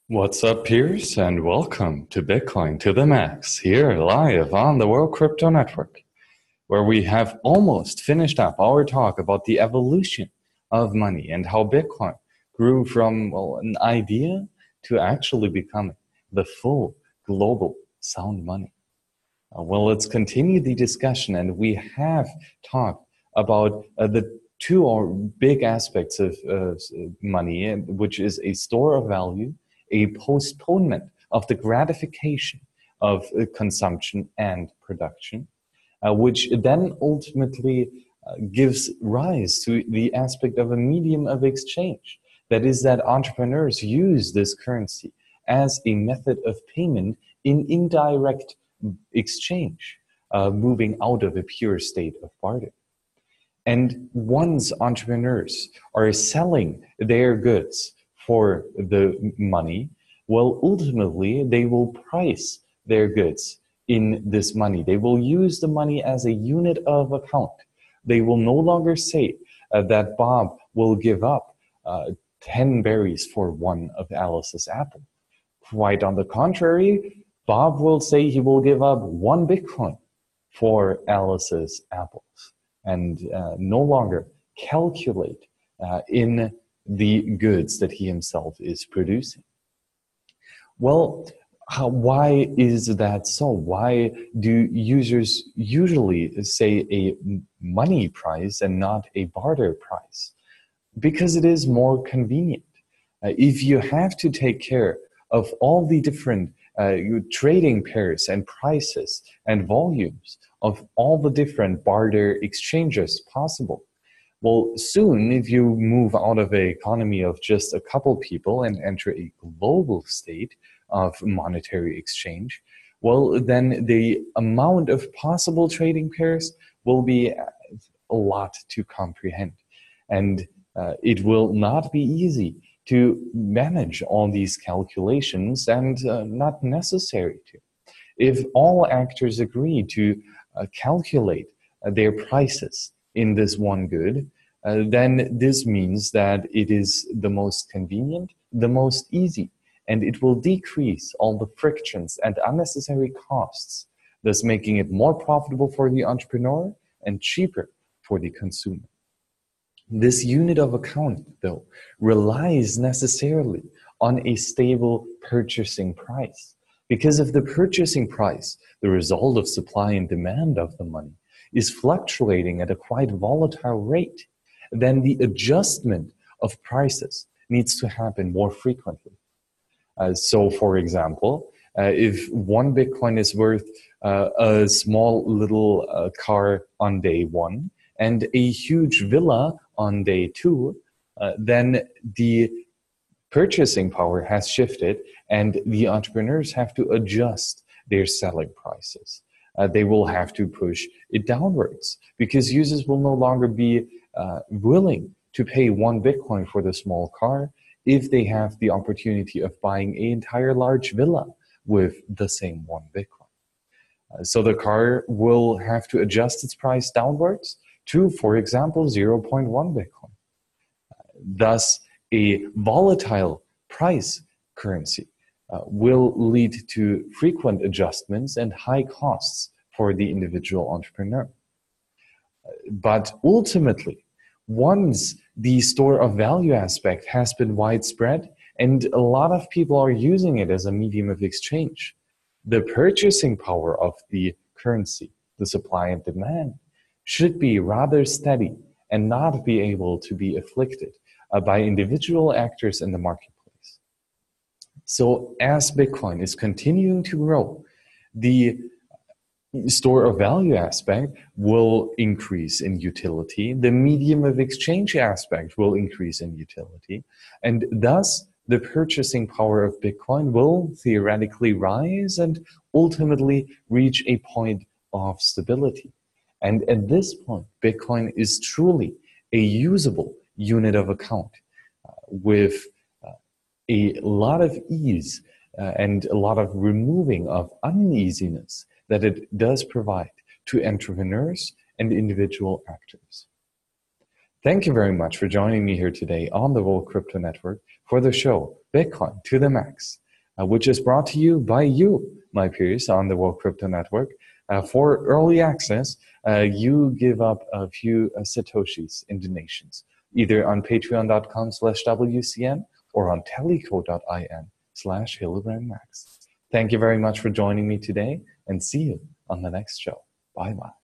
What's up, peers, and welcome to Bitcoin to the Max, here live on the World Crypto Network, where we have almost finished up our talk about the evolution of money and how Bitcoin grew from, an idea to actually becoming the full global sound money. Let's continue the discussion, and we have talked about the two or big aspects of money, which is a store of value, a postponement of the gratification of consumption and production, which then ultimately gives rise to the aspect of a medium of exchange. That is, that entrepreneurs use this currency as a method of payment in indirect exchange, moving out of a pure state of barter. And once entrepreneurs are selling their goods for the money, well, ultimately they will price their goods in this money. They will use the money as a unit of account. They will no longer say that Bob will give up 10 berries for one of Alice's apple. Quite on the contrary, Bob will say he will give up 1 Bitcoin for Alice's apples and no longer calculate in the goods that he himself is producing. Well, why is that so? Why do users usually say a money price and not a barter price? Because it is more convenient. If you have to take care of all the different trading pairs and prices and volumes of all the different barter exchanges possible, well, soon, if you move out of an economy of just a couple people and enter a global state of monetary exchange, well, then the amount of possible trading pairs will be a lot to comprehend. And it will not be easy to manage all these calculations and not necessary to. If all actors agree to calculate their prices in this one good, then this means that it is the most convenient, the most easy, and it will decrease all the frictions and unnecessary costs, thus making it more profitable for the entrepreneur and cheaper for the consumer. This unit of account, though, relies necessarily on a stable purchasing price. Because if the purchasing price, the result of supply and demand of the money, is fluctuating at a quite volatile rate, then the adjustment of prices needs to happen more frequently. So, for example, if 1 Bitcoin is worth a small little car on day 1 and a huge villa on day 2, then the purchasing power has shifted and the entrepreneurs have to adjust their selling prices. They will have to push it downwards because users will no longer be willing to pay 1 Bitcoin for the small car if they have the opportunity of buying an entire large villa with the same 1 Bitcoin. So the car will have to adjust its price downwards to, for example, 0.1 Bitcoin. Thus, a volatile price currency will lead to frequent adjustments and high costs for the individual entrepreneur. But ultimately, once the store of value aspect has been widespread and a lot of people are using it as a medium of exchange, the purchasing power of the currency, the supply and demand, should be rather steady and not be able to be afflicted by individual actors in the marketplace. So as Bitcoin is continuing to grow, the store of value aspect will increase in utility, the medium of exchange aspect will increase in utility, and thus the purchasing power of Bitcoin will theoretically rise and ultimately reach a point of stability. And at this point, Bitcoin is truly a usable unit of account with a lot of ease and a lot of removing of uneasiness that it does provide to entrepreneurs and individual actors. Thank you very much for joining me here today on the World Crypto Network for the show Bitcoin to the max, which is brought to you by you, my peers on the World Crypto Network. For early access, you give up a few Satoshis in donations, either on patreon.com/WCN or on teleco.in/HillebrandMax. Thank you very much for joining me today, and see you on the next show. Bye-bye.